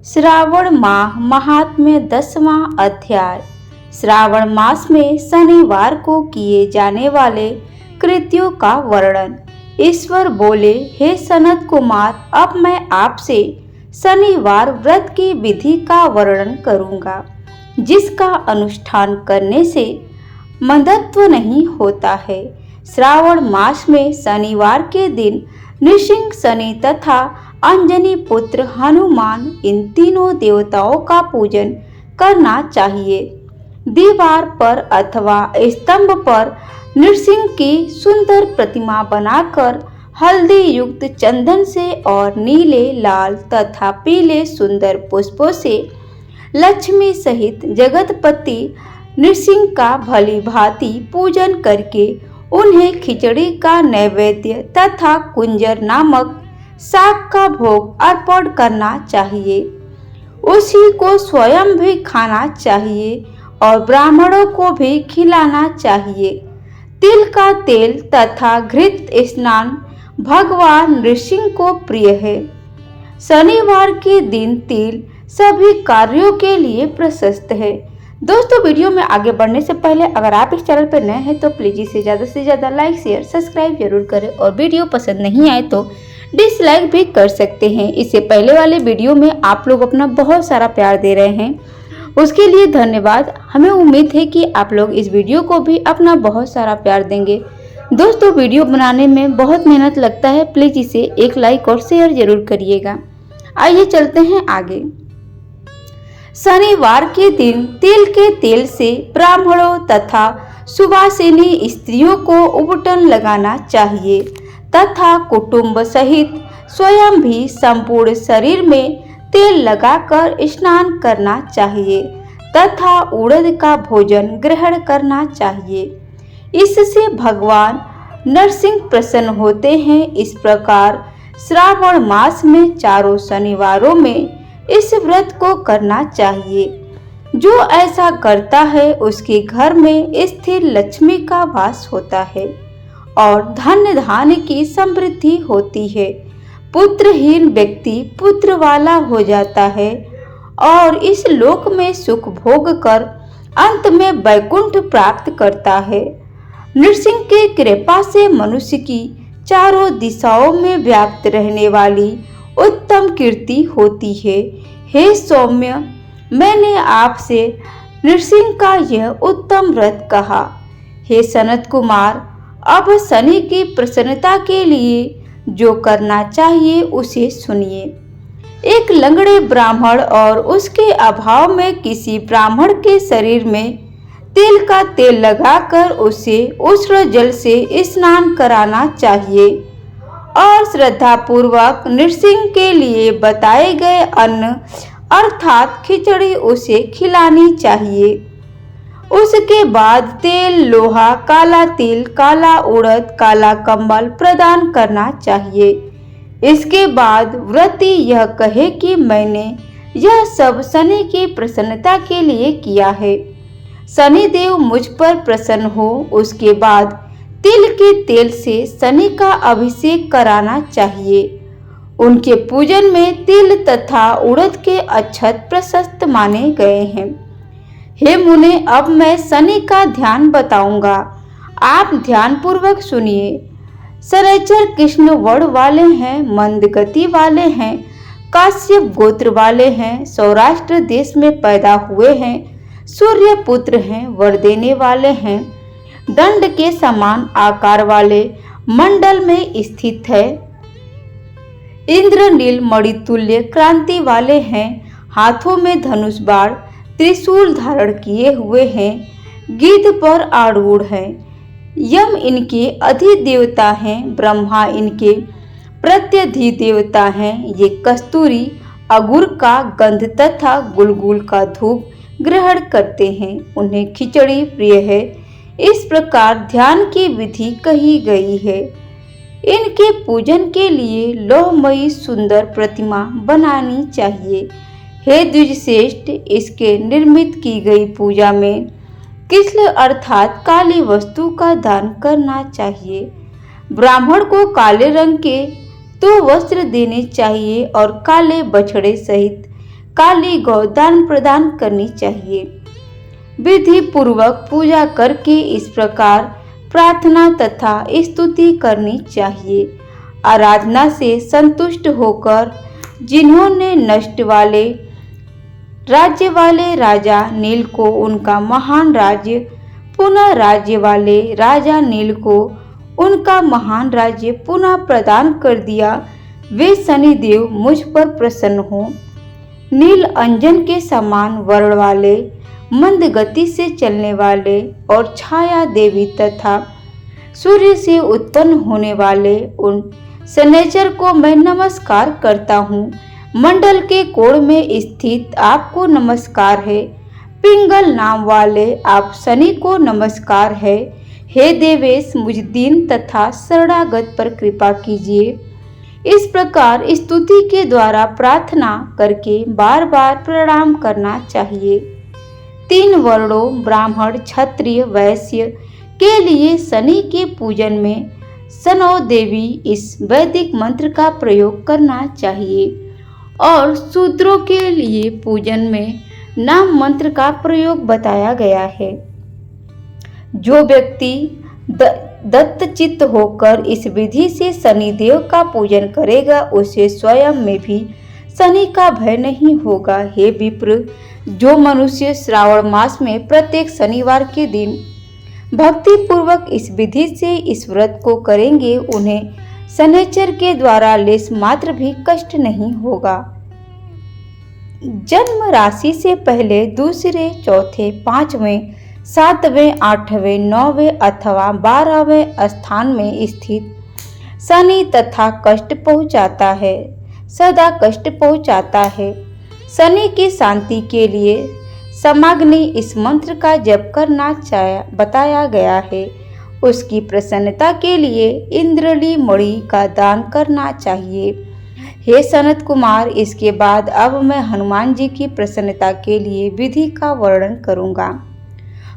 श्रावण माह महात्म्य 10वां अध्याय। श्रावण मास में शनिवार को किए जाने वाले कृत्यों का वर्णन। ईश्वर बोले, हे सनत कुमार, अब मैं आपसे शनिवार व्रत की विधि का वर्णन करूंगा, जिसका अनुष्ठान करने से मंदत्व नहीं होता है। श्रावण मास में शनिवार के दिन नृसिंह, शनि तथा अंजनी पुत्र हनुमान, इन तीनों देवताओं का पूजन करना चाहिए। दीवार पर अथवा स्तंभ पर नृसिंह की सुंदर प्रतिमा बनाकर हल्दी युक्त चंदन से और नीले, लाल तथा पीले सुंदर पुष्पों से लक्ष्मी सहित जगतपति नृसिंह का भली भांति पूजन करके उन्हें खिचड़ी का नैवेद्य तथा कुंजर नामक शाक का भोग अर्पण करना चाहिए। उसी को स्वयं भी खाना चाहिए और ब्राह्मणों को भी खिलाना चाहिए। तिल का तेल तथा घृत स्नान भगवान नृसिंह को प्रिय है। शनिवार के दिन तिल सभी कार्यों के लिए प्रशस्त है। दोस्तों, वीडियो में आगे बढ़ने से पहले अगर आप इस चैनल पर नए हैं तो प्लीज इसे ज़्यादा से ज़्यादा लाइक, शेयर, सब्सक्राइब जरूर करें और वीडियो पसंद नहीं आए तो डिसलाइक भी कर सकते हैं। इससे पहले वाले वीडियो में आप लोग अपना बहुत सारा प्यार दे रहे हैं, उसके लिए धन्यवाद। हमें उम्मीद है कि आप लोग इस वीडियो को भी अपना बहुत सारा प्यार देंगे। दोस्तों, वीडियो बनाने में बहुत मेहनत लगता है, प्लीज इसे एक लाइक और शेयर जरूर करिएगा। आइए चलते हैं आगे। शनिवार के दिन तिल के तेल से ब्राह्मणों तथा सुवासिनी स्त्रियों को उबटन लगाना चाहिए तथा कुटुंब सहित स्वयं भी संपूर्ण शरीर में तेल लगाकर स्नान करना चाहिए तथा उड़द का भोजन ग्रहण करना चाहिए। इससे भगवान नरसिंह प्रसन्न होते हैं। इस प्रकार श्रावण मास में चारों शनिवारों में इस व्रत को करना चाहिए। जो ऐसा करता है उसके घर में स्थिर लक्ष्मी का वास होता है और धन धान्य की समृद्धि होती है। पुत्रहीन व्यक्ति पुत्र वाला हो जाता है और इस लोक में सुख भोग कर अंत में वैकुंठ प्राप्त करता है। नृसिंह के कृपा से मनुष्य की चारों दिशाओं में व्याप्त रहने वाली उत्तम कीर्ति होती है। हे सौम्य, मैंने आपसे नृसिंह का यह उत्तम व्रत कहा। हे सनत कुमार, अब शनि की प्रसन्नता के लिए जो करना चाहिए उसे सुनिए। एक लंगड़े ब्राह्मण और उसके अभाव में किसी ब्राह्मण के शरीर में तिल का तेल लगाकर उसे उष्ण जल से स्नान कराना चाहिए और श्रद्धा पूर्वक नृसिंह के लिए बताए गए अन्न अर्थात खिचड़ी उसे खिलानी चाहिए। उसके बाद तेल, लोहा, काला तिल, काला उड़द, काला कंबल प्रदान करना चाहिए। इसके बाद व्रती यह कहे कि मैंने यह सब शनि की प्रसन्नता के लिए किया है। शनिदेव मुझ पर प्रसन्न हो। उसके बाद तिल के तेल से शनि का अभिषेक कराना चाहिए। उनके पूजन में तिल तथा उड़द के अक्षत प्रशस्त माने गए हैं। हे मुने, अब मैं शनि का ध्यान बताऊंगा, आप ध्यान पूर्वक सुनिए। शनैचर कृष्ण वर्ण वाले हैं, मंद गति वाले हैं, काश्यप गोत्र वाले हैं, सौराष्ट्र देश में पैदा हुए हैं, सूर्य पुत्र हैं, वर देने वाले हैं, दंड के समान आकार वाले मंडल में स्थित है, इंद्र नील मणितुल्य क्रांति वाले हैं, हाथों में धनुष बाण त्रिशूल धारण किए हुए हैं, गिद्ध पर आरूढ़ हैं, यम इनके अधिदेवता हैं, ब्रह्मा इनके प्रत्यधिदेवता हैं। ये कस्तूरी, अगुर का गंध तथा गुलगुल का धूप ग्रहण करते हैं। उन्हें खिचड़ी प्रिय है। इस प्रकार ध्यान की विधि कही गई है। इनके पूजन के लिए लोहमयी सुंदर प्रतिमा बनानी चाहिए। हे द्विजश्रेष्ठ, इसके निर्मित की गई पूजा में किस्ल अर्थात काली वस्तु का दान करना चाहिए। ब्राह्मण को काले रंग के 2 वस्त्र देने चाहिए और काले बछड़े सहित काली गौ दान प्रदान करनी चाहिए। विधि पूर्वक पूजा करके इस प्रकार प्रार्थना तथा स्तुति करनी चाहिए। आराधना से संतुष्ट होकर जिन्होंने नष्ट वाले राज्य वाले राजा नील को उनका महान राज्य, पुनः राज्य वाले राजा नील को उनका महान राज्य पुनः प्रदान कर दिया, वे शनिदेव मुझ पर प्रसन्न हो। नील अंजन के समान वर्ण वाले, मंद गति से चलने वाले और छाया देवी तथा सूर्य से उत्पन्न होने वाले उन शनैचर को मैं नमस्कार करता हूँ। मंडल के कोण में स्थित आपको नमस्कार है। पिंगल नाम वाले आप शनि को नमस्कार है। हे देवेश, मुझ दीन तथा शरणागत पर कृपा कीजिए। इस प्रकार स्तुति के द्वारा प्रार्थना करके बार बार प्रणाम करना चाहिए। 3 वर्णों ब्राह्मण, क्षत्रिय, वैश्य के लिए शनि के पूजन में शनौ देवी इस वैदिक मंत्र का प्रयोग करना चाहिए और शूद्रों के लिए पूजन में नाम मंत्र का प्रयोग बताया गया है। जो व्यक्ति दत्तचित्त होकर इस विधि से शनिदेव का पूजन करेगा, उसे स्वयं में भी शनि का भय नहीं होगा। हे विप्र, जो मनुष्य श्रावण मास में प्रत्येक शनिवार के दिन भक्ति पूर्वक इस विधि से इस व्रत को करेंगे, उन्हें शनैचर के द्वारा लेश मात्र भी कष्ट नहीं होगा। जन्म राशि से पहले दूसरे, चौथे, 5वें, 7वें, 8वें, 9वें अथवा 12वें स्थान में स्थित शनि तथा कष्ट पहुंचाता है, सदा कष्ट पहुंचाता है। शनि की शांति के लिए समाग्नि इस मंत्र का जप करना बताया गया है। उसकी प्रसन्नता के लिए इंद्रली मणि का दान करना चाहिए। हे सनत कुमार, इसके बाद अब मैं हनुमान जी की प्रसन्नता के लिए विधि का वर्णन करूंगा।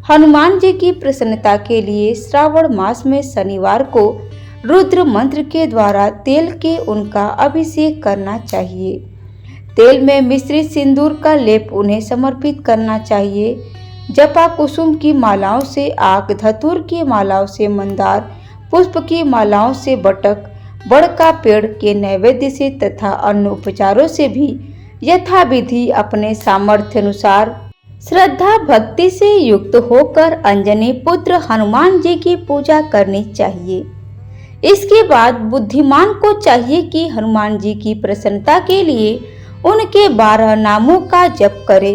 हनुमान जी की प्रसन्नता के लिए श्रावण मास में शनिवार को रुद्र मंत्र के द्वारा तेल के उनका अभिषेक करना चाहिए। तेल में मिश्रित सिंदूर का लेप उन्हें समर्पित करना चाहिए। जपा कुसुम की मालाओं से आक, धतूर की मालाओं से मंदार, पुष्प की मालाओं से बटक, बड़ का पेड़ के नैवेद्य से तथा अन्य उपचारों से भी यथाविधि अपने सामर्थ्य अनुसार श्रद्धा भक्ति से युक्त होकर अंजनी पुत्र हनुमान जी की पूजा करनी चाहिए। इसके बाद बुद्धिमान को चाहिए कि हनुमान जी की प्रसन्नता के लिए उनके 12 नामों का जप करे।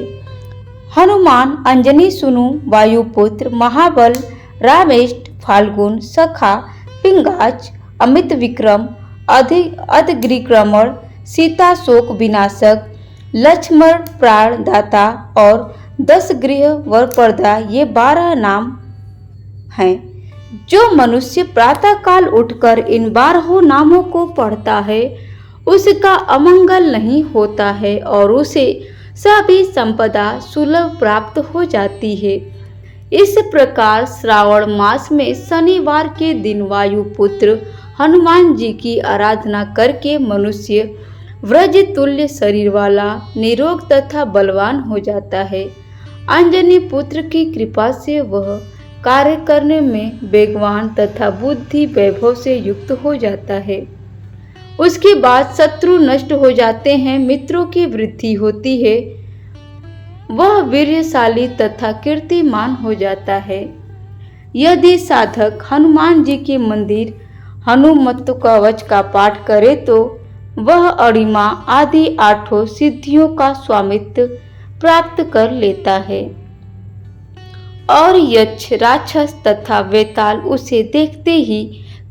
हनुमान, अंजनी सुनु, वायुपुत्र, महाबल, रामेष्ट, फाल्गुन, सखा, पिंगाच, अमित विक्रम, अधग्रीक्रमण, सीता शोक विनाशक, लक्ष्मण प्राण दाता और 10 गृह वरप्रदा, ये 12 नाम हैं। जो मनुष्य प्रातः काल उठकर इन 12 नामों को पढ़ता है, उसका अमंगल नहीं होता है और उसे सभी संपदा सुलभ प्राप्त हो जाती है। इस प्रकार श्रावण मास में शनिवार के दिन वायुपुत्र हनुमान जी की आराधना करके मनुष्य व्रज तुल्य शरीर वाला, निरोग तथा बलवान हो जाता है। अंजनी पुत्र की कृपा से वह कार्य करने में वेगवान तथा बुद्धि वैभव से युक्त हो जाता है। उसके बाद शत्रु नष्ट हो जाते हैं, मित्रों की वृद्धि होती है, वह वीर्यशाली तथा कीर्तिमान हो जाता है। यदि साधक हनुमान जी के मंदिर हनुमत कवच का पाठ करे तो वह अणिमा आदि 8 सिद्धियों का स्वामित्व प्राप्त कर लेता है और यक्ष, राक्षस तथा वेताल उसे देखते ही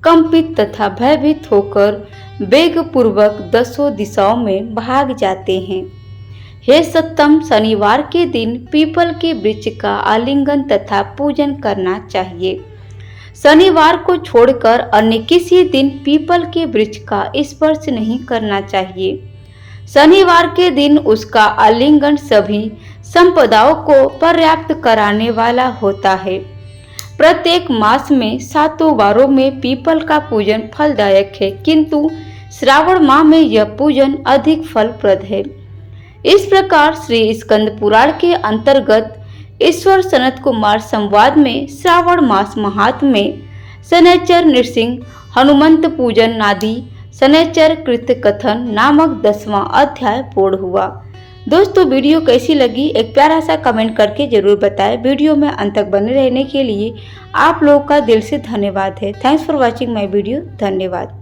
कंपित तथा भयभीत होकर वेग पूर्वक 10 दिशाओं में भाग जाते हैं। हे सत्तम, शनिवार के दिन पीपल के वृक्ष का आलिंगन तथा पूजन करना चाहिए। शनिवार को छोड़कर अन्य किसी दिन पीपल के वृक्ष का स्पर्श नहीं करना चाहिए। शनिवार के दिन उसका आलिंगन सभी संपदाओं को पर्याप्त कराने वाला होता है। प्रत्येक मास में 7 वारों में पीपल का पूजन फलदायक है, किंतु श्रावण माह में यह पूजन अधिक फलप्रद है। इस प्रकार श्री स्कंद पुराण के अंतर्गत ईश्वर सनत कुमार संवाद में श्रावण मास महात्म्य में शनैचर नृसिंह हनुमंत पूजन नादि शनैचर कृत कथन नामक 10वां अध्याय पूर्ण हुआ। दोस्तों वीडियो कैसी लगी एक प्यारा सा कमेंट करके जरूर बताएं। वीडियो में अंत तक बने रहने के लिए आप लोगों का दिल से धन्यवाद है। Thanks for watching my video. धन्यवाद।